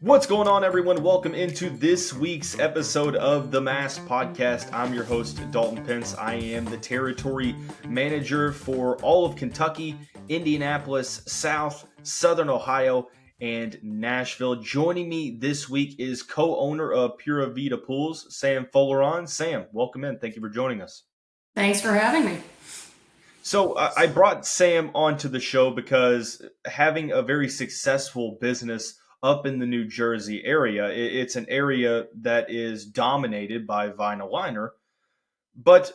What's going on, everyone? Welcome into this week's episode of the Mass Podcast. I'm your host, Dalton Pence. I am the territory manager for all of Kentucky, Indianapolis, South, Southern Ohio, and Nashville. Joining me this week is co-owner of Puravida Pools, Sam Folaron. Sam, welcome in. Thank you for joining us. Thanks for having me. So I brought Sam onto the show because having a very successful business up in the New Jersey area, it's an area that is dominated by vinyl liner, but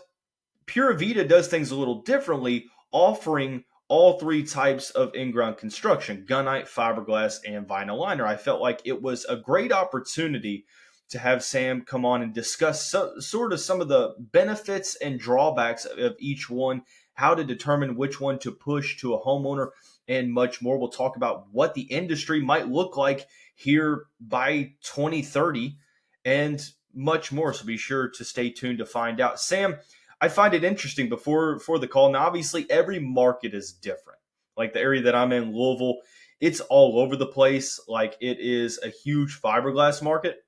Pura Vida does things a little differently, offering all three types of in-ground construction: gunite, fiberglass, and vinyl liner. I felt like it was a great opportunity to have Sam come on and discuss sort of some of the benefits and drawbacks of each one, how to determine which one to push to a homeowner, and much more. We'll talk about what the industry might look like here by 2030 and much more. So be sure to stay tuned to find out. Sam, I find it interesting before the call. Now, obviously, every market is different. Like the area that I'm in, Louisville, it's all over the place. Like it is a huge fiberglass market.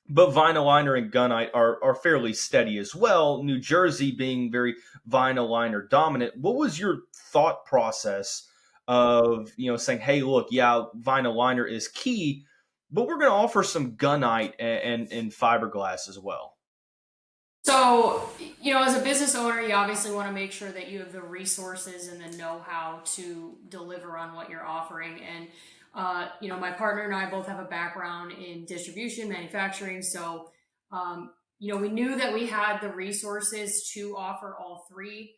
But vinyl liner and gunite are fairly steady as well. New Jersey being very vinyl liner dominant. What was your thought process of, saying, hey, look, yeah, vinyl liner is key, but we're going to offer some gunite and fiberglass as well? So, as a business owner, you obviously want to make sure that you have the resources and the know-how to deliver on what you're offering. And, my partner and I both have a background in distribution, manufacturing. So, we knew that we had the resources to offer all three.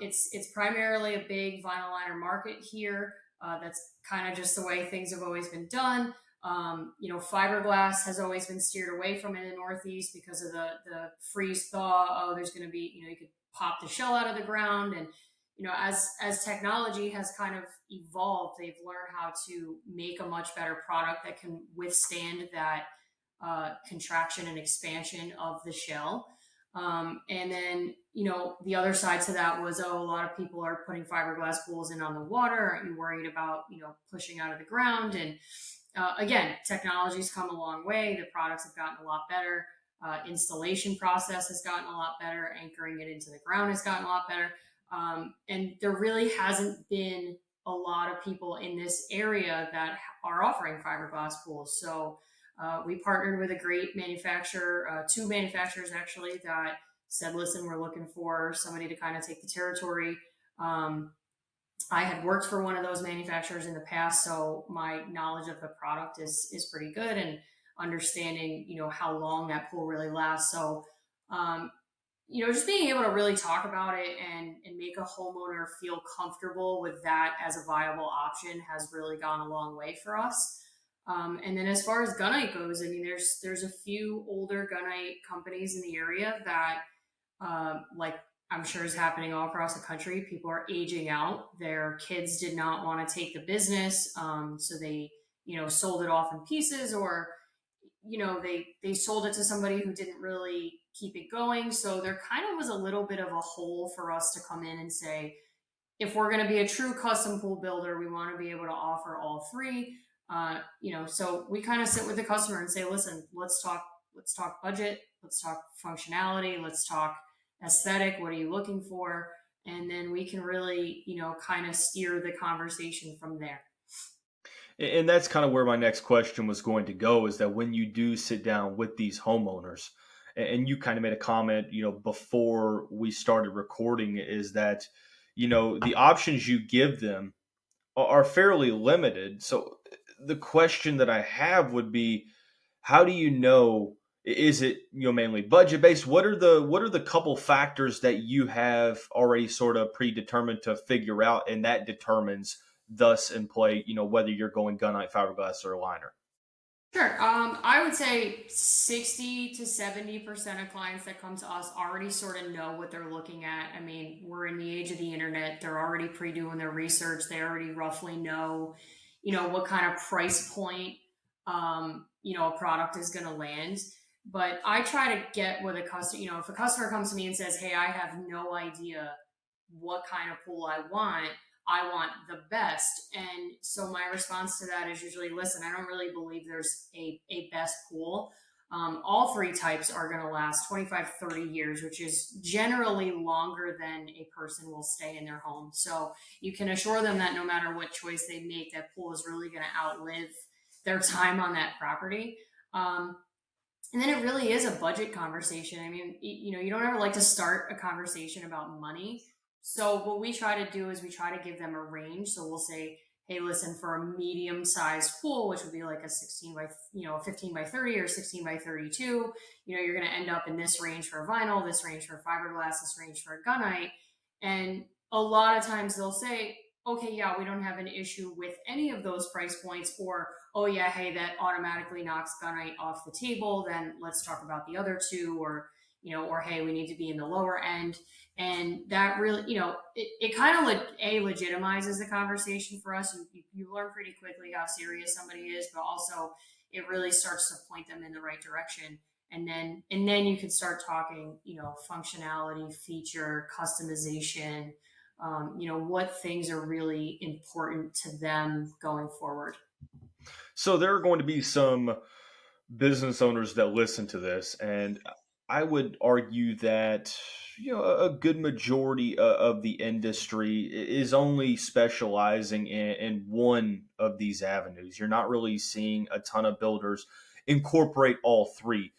It's primarily a big vinyl liner market here. That's kind of just the way things have always been done. Fiberglass has always been steered away from in the Northeast because of the freeze thaw. Oh, there's going to be, you could pop the shell out of the ground. And, as technology has kind of evolved, they've learned how to make a much better product that can withstand that contraction and expansion of the shell. And then, the other side to that was, a lot of people are putting fiberglass pools in on the water. Aren't you worried about, pushing out of the ground? And again, technology's come a long way. The products have gotten a lot better. Installation process has gotten a lot better. Anchoring it into the ground has gotten a lot better. And there really hasn't been a lot of people in this area that are offering fiberglass pools. So we partnered with a great manufacturer, two manufacturers actually, that said, listen, we're looking for somebody to kind of take the territory. I had worked for one of those manufacturers in the past, so my knowledge of the product is pretty good, and understanding, how long that pool really lasts. So, just being able to really talk about it and make a homeowner feel comfortable with that as a viable option has really gone a long way for us. And then as far as gunite goes, I mean, there's a few older gunite companies in the area that, like I'm sure is happening all across the country. People are aging out. Their kids did not want to take the business. So they, sold it off in pieces, or, they sold it to somebody who didn't really keep it going. So there kind of was a little bit of a hole for us to come in and say, if we're going to be a true custom pool builder, we want to be able to offer all three. So we kind of sit with the customer and say, listen, let's talk budget. Let's talk functionality. Let's talk aesthetic. What are you looking for? And then we can really, kind of steer the conversation from there. And that's kind of where my next question was going to go, is that when you do sit down with these homeowners, and you kind of made a comment, before we started recording, is that, the options you give them are fairly limited. So the question that I have would be, how do you know? Is it, mainly budget based? What are the couple factors that you have already sort of predetermined to figure out, and that determines thus in play, whether you're going gunite, fiberglass, or liner? Sure. I would say 60 to 70% of clients that come to us already sort of know what they're looking at. I mean, we're in the age of the internet. They're already pre-doing their research. They already roughly know, what kind of price point, a product is going to land. But I try to get with a customer, if a customer comes to me and says, hey, I have no idea what kind of pool I want, I want the best. And so my response to that is usually, listen, I don't really believe there's a best pool. All three types are going to last 25, 30 years, which is generally longer than a person will stay in their home. So you can assure them that no matter what choice they make, that pool is really going to outlive their time on that property. And then it really is a budget conversation. I mean, you don't ever like to start a conversation about money. So what we try to do is we try to give them a range. So we'll say, hey, listen, for a medium sized pool, which would be like a 16 by, 15 by 30 or 16 by 32, you're going to end up in this range for vinyl, this range for fiberglass, this range for gunite. And a lot of times they'll say, okay, yeah, we don't have an issue with any of those price points, or, oh yeah, hey, that automatically knocks gunite off the table. Then let's talk about the other two, or hey, we need to be in the lower end. And that really, it kind of legitimizes the conversation for us. You learn pretty quickly how serious somebody is, but also it really starts to point them in the right direction. And then you can start talking, functionality, feature, customization, what things are really important to them going forward. So there are going to be some business owners that listen to this, and I would argue that a good majority of the industry is only specializing in one of these avenues. You're not really seeing a ton of builders incorporate all three.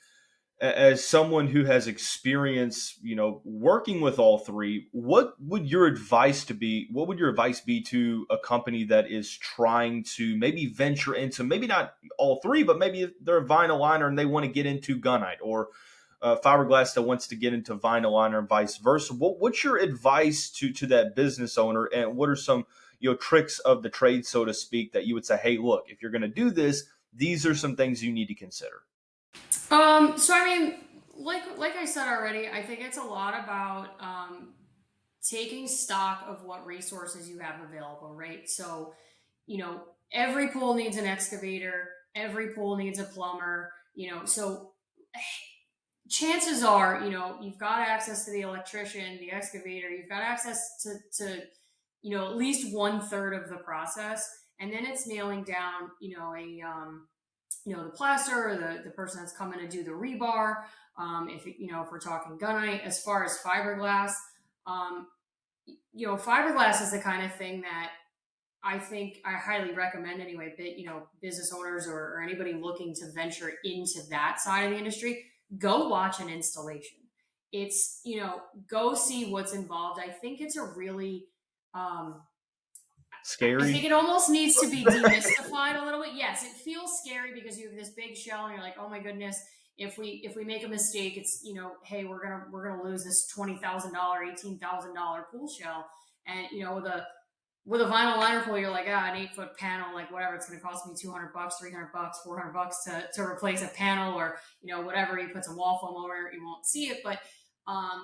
As someone who has experience, working with all three, what would your advice be to a company that is trying to maybe venture into, maybe not all three, but maybe they're a vinyl liner and they want to get into gunite, or fiberglass that wants to get into vinyl liner and vice versa? What's your advice to that business owner, and what are some tricks of the trade, so to speak, that you would say, hey, look, if you're going to do this, these are some things you need to consider? So I mean, like I said already, I think it's a lot about taking stock of what resources you have available, right? So, every pool needs an excavator, every pool needs a plumber, so chances are, you've got access to the electrician, the excavator, you've got access to at least one third of the process. And then it's nailing down, the plaster, or the person that's coming to do the rebar. If we're talking gunite, as far as fiberglass, um, fiberglass is the kind of thing that I think I highly recommend anyway. But business owners, or anybody looking to venture into that side of the industry, go watch an installation. It's go see what's involved. I think it's a really I think Scary. it almost needs to be demystified a little bit. Yes, it feels scary because you have this big shell, and you're like, oh my goodness, if we make a mistake, it's hey, we're gonna lose this $20,000, $18,000 pool shell. And with a vinyl liner pool, you're like, an 8 foot panel, like whatever, it's gonna cost me $200, $300, $400 to replace a panel, or whatever. You put some wall foam over it, you won't see it. But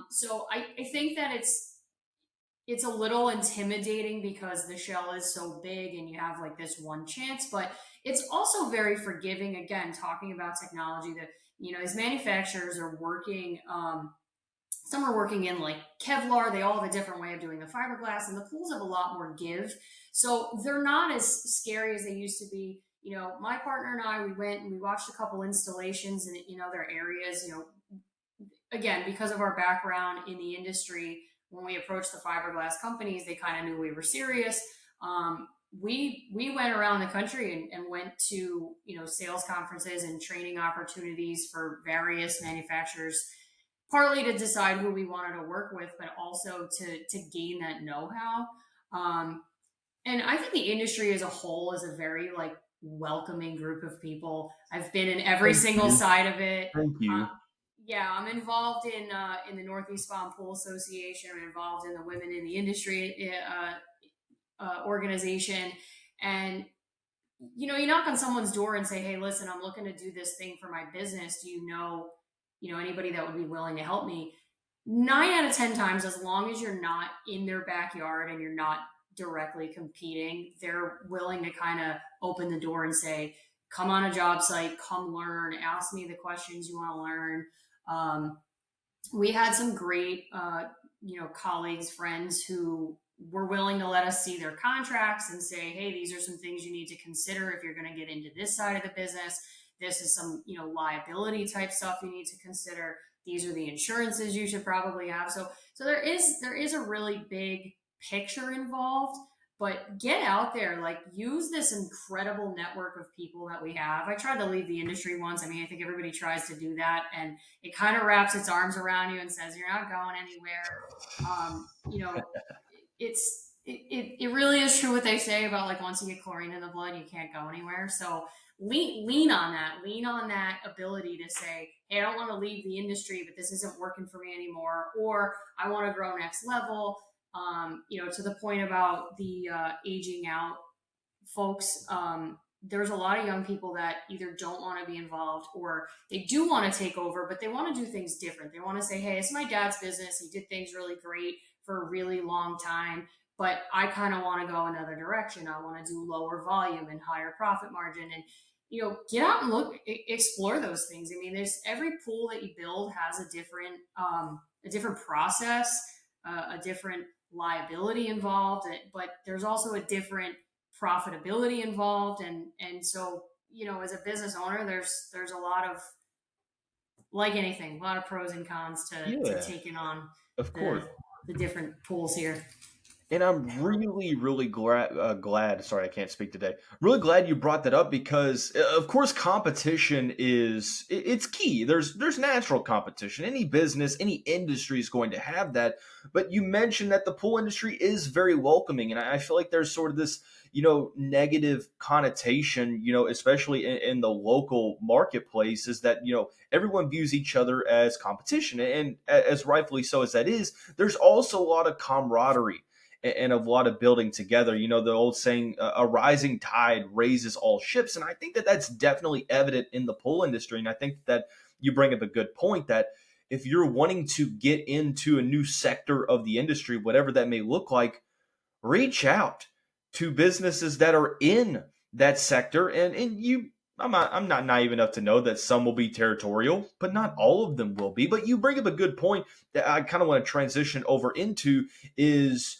so I think that it's a little intimidating because the shell is so big and you have like this one chance. But it's also very forgiving. Again, talking about technology, that as manufacturers are working, some are working in like Kevlar. They all have a different way of doing the fiberglass, and the pools have a lot more give, so they're not as scary as they used to be. My partner and I, we went and we watched a couple installations in other areas. Again, because of our background in the industry, when we approached the fiberglass companies, they kind of knew we were serious. We went around the country and went to sales conferences and training opportunities for various manufacturers, partly to decide who we wanted to work with, but also to gain that know-how. And I think the industry as a whole is a very like welcoming group of people. I've been in every Thank single you. side of it. Thank Uh, you. yeah, I'm involved in the Northeast Spawn Pool Association. I'm involved in the Women in the Industry organization. And you knock on someone's door and say, "Hey, listen, I'm looking to do this thing for my business. Do anybody that would be willing to help me?" 9 out of 10 times, as long as you're not in their backyard and you're not directly competing, they're willing to kind of open the door and say, "Come on a job site, come learn, ask me the questions you want to learn." Um, we had some great, colleagues, friends who were willing to let us see their contracts and say, hey, these are some things you need to consider if you're going to get into this side of the business. This is some, liability type stuff you need to consider. These are the insurances you should probably have. So there is a really big picture involved, but get out there, like use this incredible network of people that we have. I tried to leave the industry once. I mean, I think everybody tries to do that, and it kind of wraps its arms around you and says, you're not going anywhere. Um, you know, it really is true what they say about like once you get chlorine in the blood, you can't go anywhere. So lean on that. Lean on that ability to say, hey, I don't want to leave the industry, but this isn't working for me anymore, or I want to grow next level. To the point about the aging out folks, there's a lot of young people that either don't want to be involved or they do want to take over, but they want to do things different. They want to say, hey, it's my dad's business. He did things really great for a really long time, but I kind of want to go another direction. I want to do lower volume and higher profit margin. And get out and look, explore those things. I mean, there's every pool that you build has a different process, a different liability involved, but there's also a different profitability involved. And so, as a business owner, there's a lot of, like anything, a lot of pros and cons to Yeah, taking on of the course. the different pools here. And I'm really, really glad. Sorry, I can't speak today. Really glad you brought that up because, of course, competition it's key. There's natural competition. Any business, any industry is going to have that. But you mentioned that the pool industry is very welcoming, and I feel like there's sort of this negative connotation, especially in the local marketplace, is that everyone views each other as competition, and as rightfully so as that is, there's also a lot of camaraderie and a lot of building together. The old saying, a rising tide raises all ships. And I think that that's definitely evident in the pool industry. And I think that you bring up a good point that if you're wanting to get into a new sector of the industry, whatever that may look like, reach out to businesses that are in that sector. And I'm not naive enough to know that some will be territorial, but not all of them will be. But you bring up a good point that I kind of want to transition over into is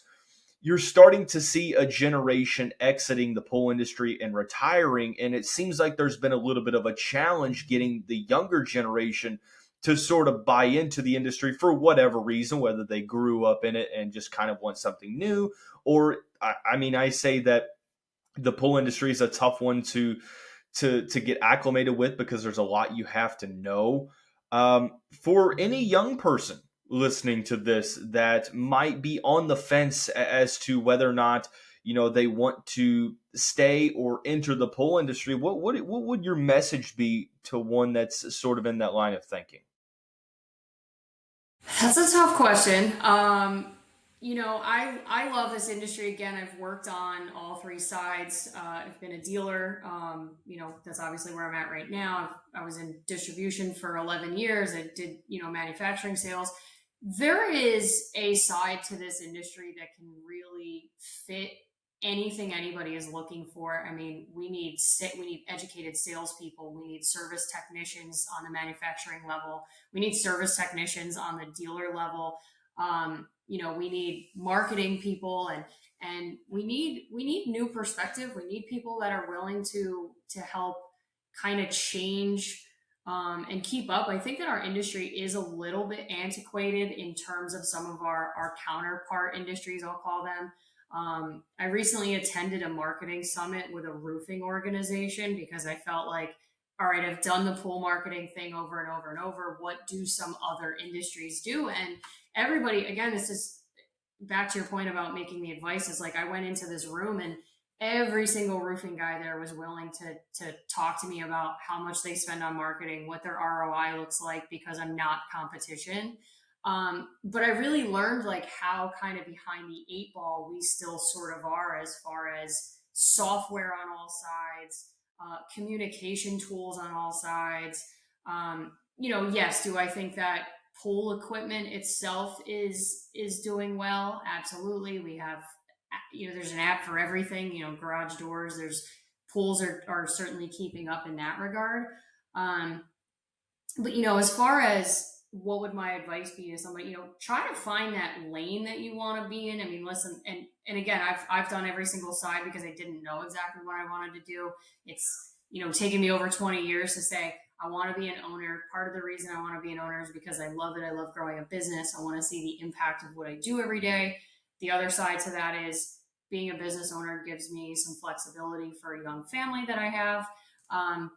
you're starting to see a generation exiting the pool industry and retiring. And it seems like there's been a little bit of a challenge getting the younger generation to sort of buy into the industry for whatever reason, whether they grew up in it and just kind of want something new. Or, I mean, I say that the pool industry is a tough one to get acclimated with because there's a lot you have to know. For any young person listening to this that might be on the fence as to whether or not they want to stay or enter the pool industry, what would your message be to one that's sort of in that line of thinking? That's a tough question. I love this industry. Again, I've worked on all three sides. I've been a dealer. That's obviously where I'm at right now. I was in distribution for 11 years. I did, manufacturing sales. There is a side to this industry that can really fit anything anybody is looking for. I mean, we need educated salespeople. We need service technicians on the manufacturing level. We need service technicians on the dealer level. We need marketing people, and we need new perspective. We need people that are willing to help kind of change and keep up. I think that our industry is a little bit antiquated in terms of some of our counterpart industries, I'll call them. I recently attended a marketing summit with a roofing organization because I felt like, all right, I've done the pool marketing thing over and over and over. What do some other industries do? And everybody, again, this is back to your point about making the advice, is like I went into this room and every single roofing guy there was willing to talk to me about how much they spend on marketing, what their ROI looks like, because I'm not competition. But I really learned like how kind of behind the eight ball we still sort of are as far as software on all sides, communication tools on all sides. Yes, do I think that pool equipment itself is doing well? Absolutely. We have, there's an app for everything. Garage doors. There's pools are certainly keeping up in that regard. But as far as what would my advice be to somebody? Try to find that lane that you want to be in. I mean, listen, and again, I've done every single side because I didn't know exactly what I wanted to do. It's taken me over 20 years to say I want to be an owner. Part of the reason I want to be an owner is because I love it. I love growing a business. I want to see the impact of what I do every day. The other side to that is being a business owner gives me some flexibility for a young family that I have. Um,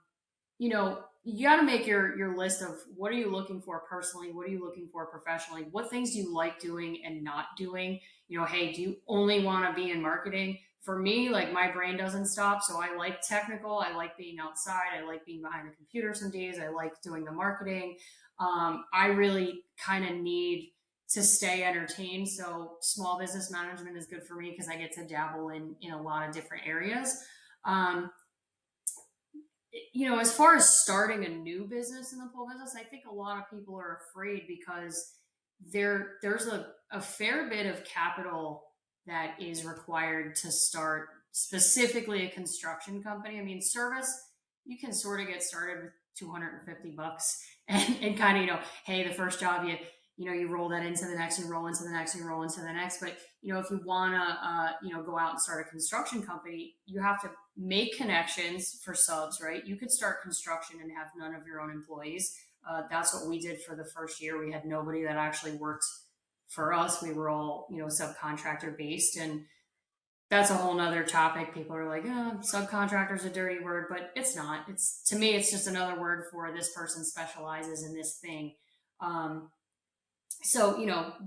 you got to make your list of what are you looking for personally, what are you looking for professionally, what things do you like doing and not doing. Hey, do you only want to be in marketing? For me, like, my brain doesn't stop, so I like technical, I like being outside, I like being behind the computer some days, I like doing the marketing. I really kind of need to stay entertained, so small business management is good for me because I get to dabble in a lot of different areas. um, as far as starting a new business in the pool business, I think a lot of people are afraid because there's a fair bit of capital that is required to start specifically a construction company. I mean, service, you can sort of get started with $250 and kind of, hey, the first job you roll that into the next, you roll into the next, you roll into the next. But if you want to go out and start a construction company, you have to make connections for subs, right? You could start construction and have none of your own employees. That's what we did for the first year. We had nobody that actually worked for us. We were all subcontractor based, and that's a whole nother topic. People are like, oh, subcontractor is a dirty word, but it's not. It's, to me, it's just another word for this person specializes in this thing. So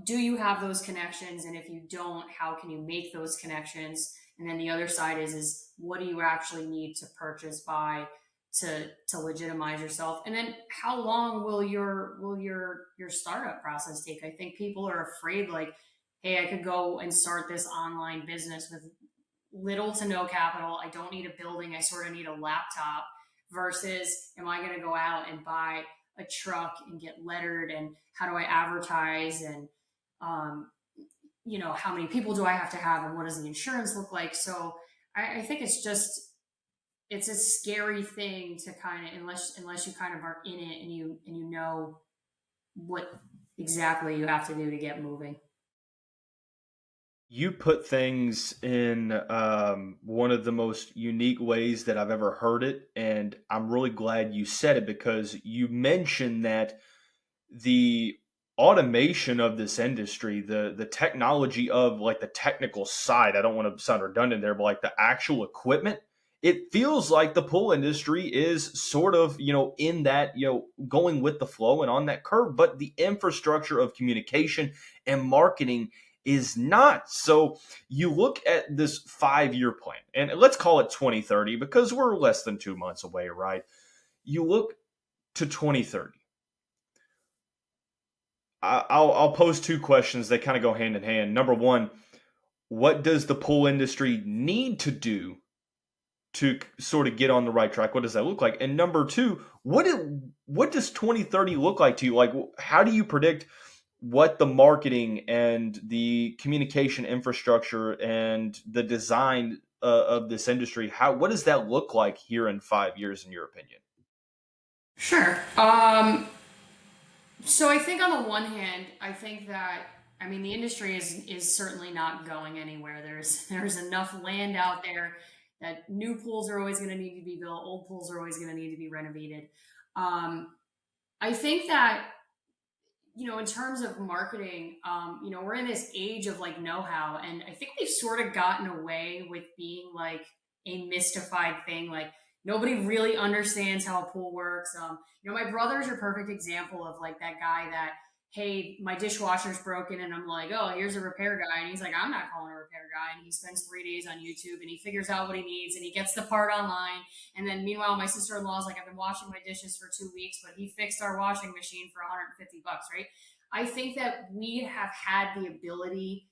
do you have those connections, and if you don't, how can you make those connections? And then the other side is what do you actually need to purchase, buy, to legitimize yourself? And then how long will your startup process take? I think people are afraid, like, hey, I could go and start this online business with little to no capital. I don't need a building, I sort of need a laptop. Versus, am I going to go out and buy a truck and get lettered, and how do I advertise, and um, how many people do I have to have, and what does the insurance look like? So I think it's a scary thing to kind of, unless you kind of are in it and you know what exactly you have to do to get moving. You put things in one of the most unique ways that I've ever heard it, and I'm really glad you said it because you mentioned that the automation of this industry, the technology of like the technical side, I don't want to sound redundant there, but like the actual equipment, it feels like the pool industry is sort of, in that, going with the flow and on that curve, but the infrastructure of communication and marketing is not. So you look at this 5-year plan, and let's call it 2030 because we're less than 2 months away, right? You look to 2030. I'll pose two questions that kind of go hand in hand. Number one, what does the pool industry need to do to sort of get on the right track? What does that look like? And number two, what does 2030 look like to you? Like, how do you predict what the marketing and the communication infrastructure and the design of this industry, what does that look like here in 5 years, in your opinion? Sure. So I think on the one hand, I think that, I mean, the industry is certainly not going anywhere. There's enough land out there that new pools are always going to need to be built, old pools are always going to need to be renovated. Um, I think that, in terms of marketing, we're in this age of like know-how, and I think we've sort of gotten away with being like a mystified thing. Like, nobody really understands how a pool works. My brother's your perfect example of like that guy that, hey, my dishwasher's broken, and I'm like, oh, here's a repair guy, and he's like, I'm not calling a repair guy, and he spends 3 days on YouTube and he figures out what he needs and he gets the part online. And then meanwhile, my sister-in-law's like, I've been washing my dishes for 2 weeks, but he fixed our washing machine for $150, right? I think that we have had the ability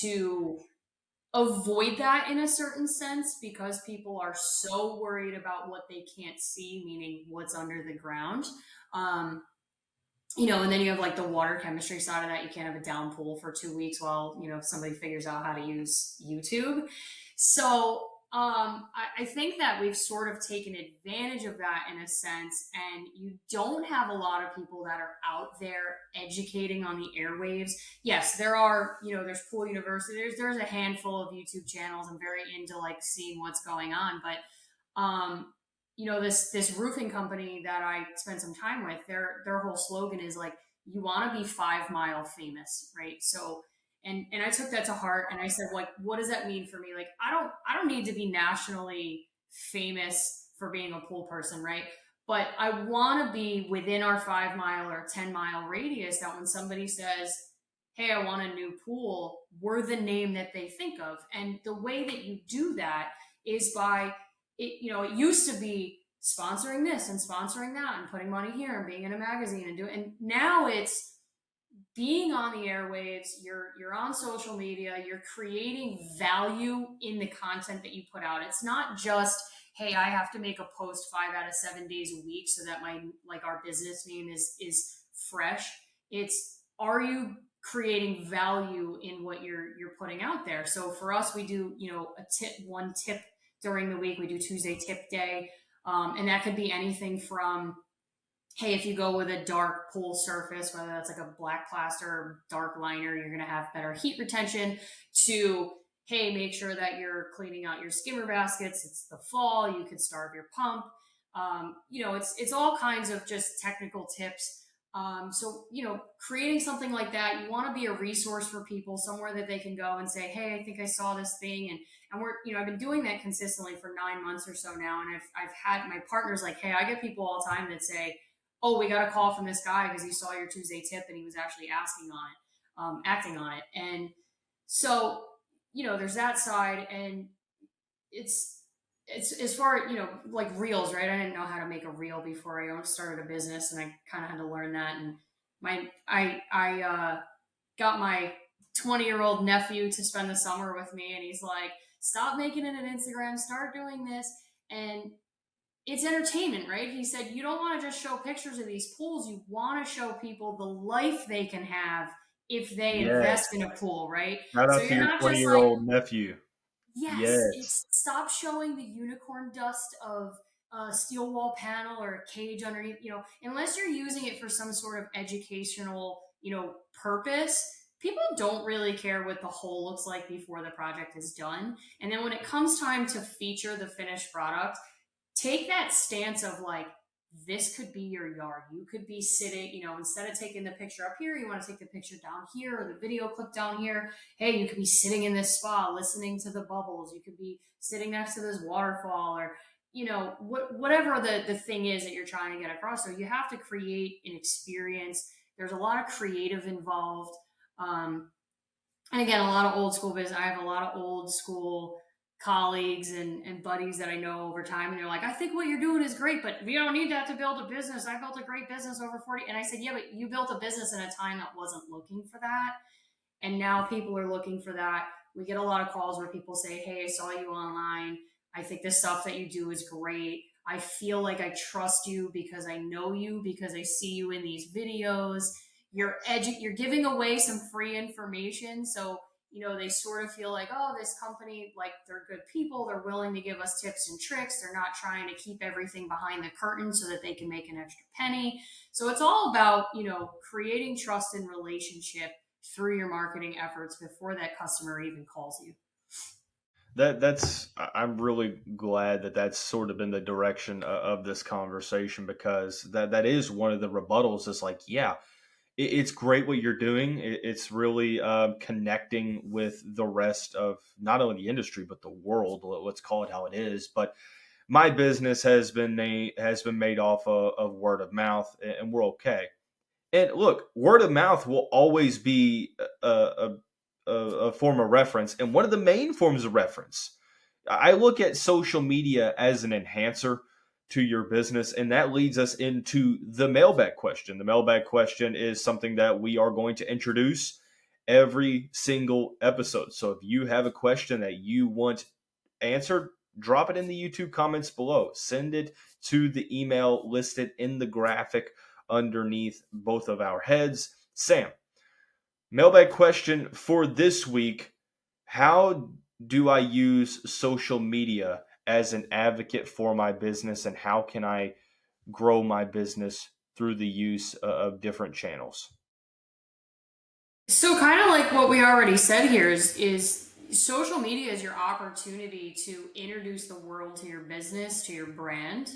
to avoid that in a certain sense because people are so worried about what they can't see, meaning what's under the ground. Um, and then you have like the water chemistry side of that. You can't have a down pool for 2 weeks while, if somebody figures out how to use YouTube. So I think that we've sort of taken advantage of that in a sense, and you don't have a lot of people that are out there educating on the airwaves. Yes, there are, there's Pool University, there's a handful of YouTube channels. I'm very into like seeing what's going on, but this roofing company that I spent some time with, their whole slogan is like, you want to be 5 mile famous, right? So and I took that to heart, and I said, like, what does that mean for me? Like, I don't need to be nationally famous for being a pool person, right? But I want to be within our 5 mile or 10 mile radius, that when somebody says, hey, I want a new pool, we're the name that they think of. And the way that you do that is by it used to be sponsoring this and sponsoring that and putting money here and being in a magazine and doing, and now it's being on the airwaves. You're on social media, you're creating value in the content that you put out. It's not just, hey, I have to make a post 5 out of 7 days a week so that my, like, our business name is fresh. It's, are you creating value in what you're putting out there? So for us, we do, one tip during the week. We do Tuesday tip day, and that could be anything from, hey, if you go with a dark pool surface, whether that's like a black plaster or dark liner, you're going to have better heat retention, to, hey, make sure that you're cleaning out your skimmer baskets. It's the fall. You could starve your pump. It's all kinds of just technical tips. So, creating something like that, you want to be a resource for people, somewhere that they can go and say, hey, I think I saw this thing. And I've been doing that consistently for 9 months or so now. And I've had my partners like, hey, I get people all the time that say, oh, we got a call from this guy because he saw your Tuesday tip and he was actually acting on it. And so, there's that side, and it's as far, like reels, right? I didn't know how to make a reel before I started a business, and I kind of had to learn that. And I got my 20-year-old nephew to spend the summer with me, and he's like, stop making it an Instagram, start doing this. And it's entertainment, right? He said, you don't want to just show pictures of these pools. You want to show people the life they can have if they Yes. invest in a pool, right? Shout So out to you're your not just like, _20 nephew. yes, Yes. it's stop showing the unicorn dust of a steel wall panel or a cage underneath, unless you're using it for some sort of educational, purpose. People don't really care what the hole looks like before the project is done. And then when it comes time to feature the finished product, take that stance of like, this could be your yard. You could be sitting, instead of taking the picture up here, you want to take the picture down here, or the video clip down here. Hey, you could be sitting in this spa listening to the bubbles. You could be sitting next to this waterfall, or whatever the thing is that you're trying to get across. So you have to create an experience. There's a lot of creative involved. And again, a lot of old school business. I have a lot of old school colleagues and buddies that I know over time, and they're like, I think what you're doing is great, but we don't need that to build a business. I built a great business over 40. And I said, yeah, but you built a business in a time that wasn't looking for that. And now people are looking for that. We get a lot of calls where people say, hey, I saw you online. I think the stuff that you do is great. I feel like I trust you because I know you, because I see you in these videos. You're giving away some free information. So, they sort of feel like, oh, this company, like, they're good people. They're willing to give us tips and tricks. They're not trying to keep everything behind the curtain so that they can make an extra penny. So it's all about, creating trust and relationship through your marketing efforts before that customer even calls you. I'm really glad that that's sort of been the direction of this conversation, because that is one of the rebuttals. Is like, yeah, it's great what you're doing. It's really connecting with the rest of not only the industry but the world. Let's call it how it is. But my business has been made off of word of mouth, and we're okay. And look, word of mouth will always be a form of reference, and one of the main forms of reference. I look at social media as an enhancer to your business, and that leads us into the mailbag question. The mailbag question is something that we are going to introduce every single episode. So if you have a question that you want answered, drop it in the YouTube comments below. Send it to the email listed in the graphic underneath both of our heads. Sam, mailbag question for this week: how do I use social media as an advocate for my business, and how can I grow my business through the use of different channels? So kind of like what we already said here is social media is your opportunity to introduce the world to your business, to your brand.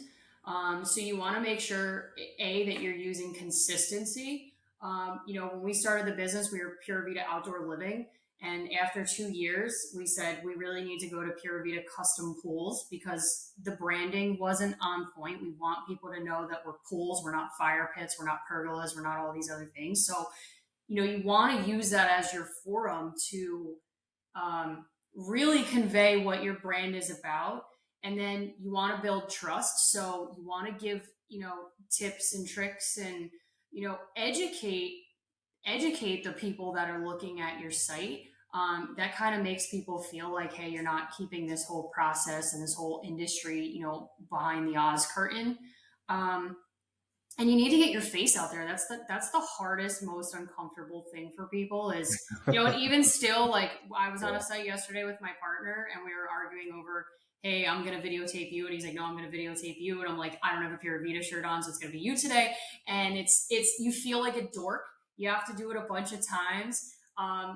So you want to make sure that you're using consistency. When we started the business, we were Pure Vita Outdoor Living, and after 2 years, we said we really need to go to Pure Vita Custom Pools because the branding wasn't on point. We want people to know that we're pools, we're not fire pits, we're not pergolas, we're not all these other things. So you want to use that as your forum to really convey what your brand is about. And then you want to build trust. So you want to give, tips and tricks and, educate the people that are looking at your site. That kind of makes people feel like, hey, you're not keeping this whole process and this whole industry, behind the Oz curtain. Um, and you need to get your face out there. That's the hardest, most uncomfortable thing for people is, and even still, like I was on a site yesterday with my partner and we were arguing over, hey, I'm gonna videotape you, and he's like, no, I'm gonna videotape you, and I'm like, I don't have a Puravida shirt on, so it's gonna be you today. And it's you feel like a dork. You have to do it a bunch of times.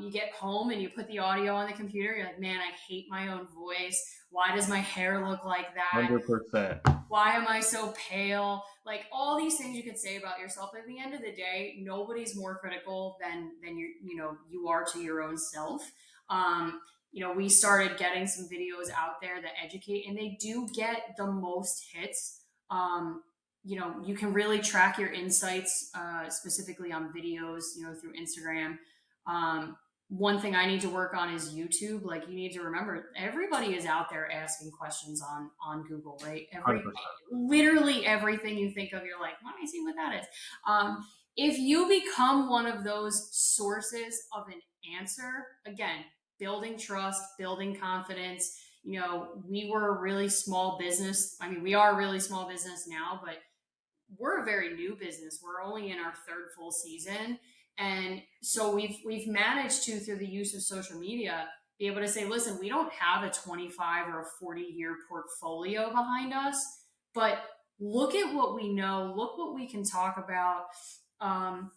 You get home and you put the audio on the computer. You're like, man, I hate my own voice. Why does my hair look like that? 100%. Why am I so pale? Like all these things you could say about yourself. At the end of the day, nobody's more critical than you are to your own self. We started getting some videos out there that educate, and they do get the most hits. You can really track your insights specifically on videos, through Instagram. Um, One thing I need to work on is YouTube. Like you need to remember, everybody is out there asking questions on Google, right? 100%. Literally everything you think of, you're like, let me see what that is. If you become one of those sources of an answer, again, building trust, building confidence. We were a really small business. I mean, we are a really small business now, but we're a very new business. We're only in our third full season. And so we've managed to, through the use of social media, be able to say, listen, we don't have a 25 or a 40-year portfolio behind us, but look at what we know, look what we can talk about. Um,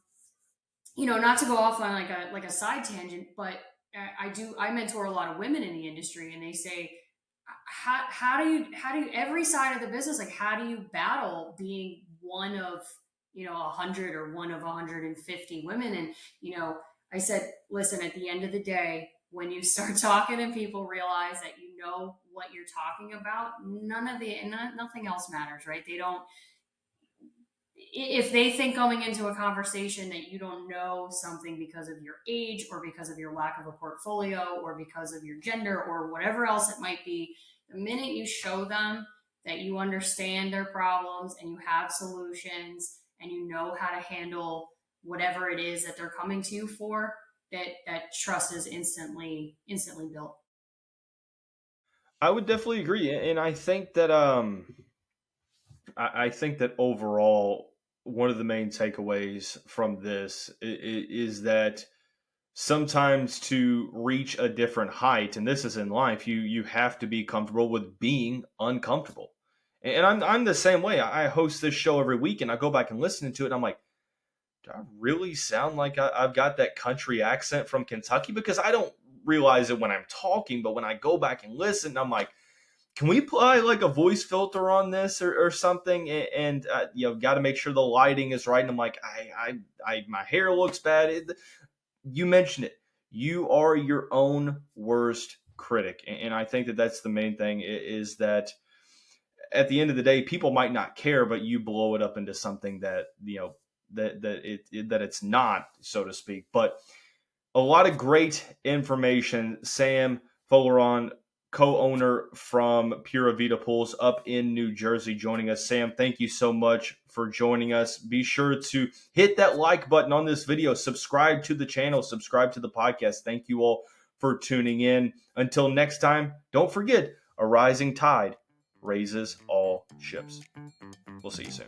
Not to go off on like a side tangent, but I mentor a lot of women in the industry, and they say, how do you every side of the business, like how do you battle being one of 100 or one of 150 women? And I said, listen, at the end of the day, when you start talking and people realize that you know what you're talking about, nothing else matters, right? They don't, if they think going into a conversation that you don't know something because of your age or because of your lack of a portfolio or because of your gender or whatever else it might be, the minute you show them that you understand their problems and you have solutions and you know how to handle whatever it is that they're coming to you for, that trust is instantly built. I would definitely agree, and I think that I think that overall, one of the main takeaways from this is that sometimes to reach a different height, and this is in life, you have to be comfortable with being uncomfortable. And I'm the same way. I host this show every week, and I go back and listen to it, and I'm like, do I really sound like I've got that country accent from Kentucky? Because I don't realize it when I'm talking, but when I go back and listen, I'm like, can we apply like a voice filter on this or something? And got to make sure the lighting is right. And I'm like, my hair looks bad. You mentioned it. You are your own worst critic, and I think that that's the main thing. Is that at the end of the day, people might not care, but you blow it up into something that that it's not, so to speak. But a lot of great information. Sam Folaron, co-owner from Puravida Pools up in New Jersey, joining us. Sam, thank you so much for joining us. Be sure to hit that like button on this video, subscribe to the channel, subscribe to the podcast. Thank you all for tuning in. Until next time, don't forget, a rising tide raises all ships. We'll see you soon.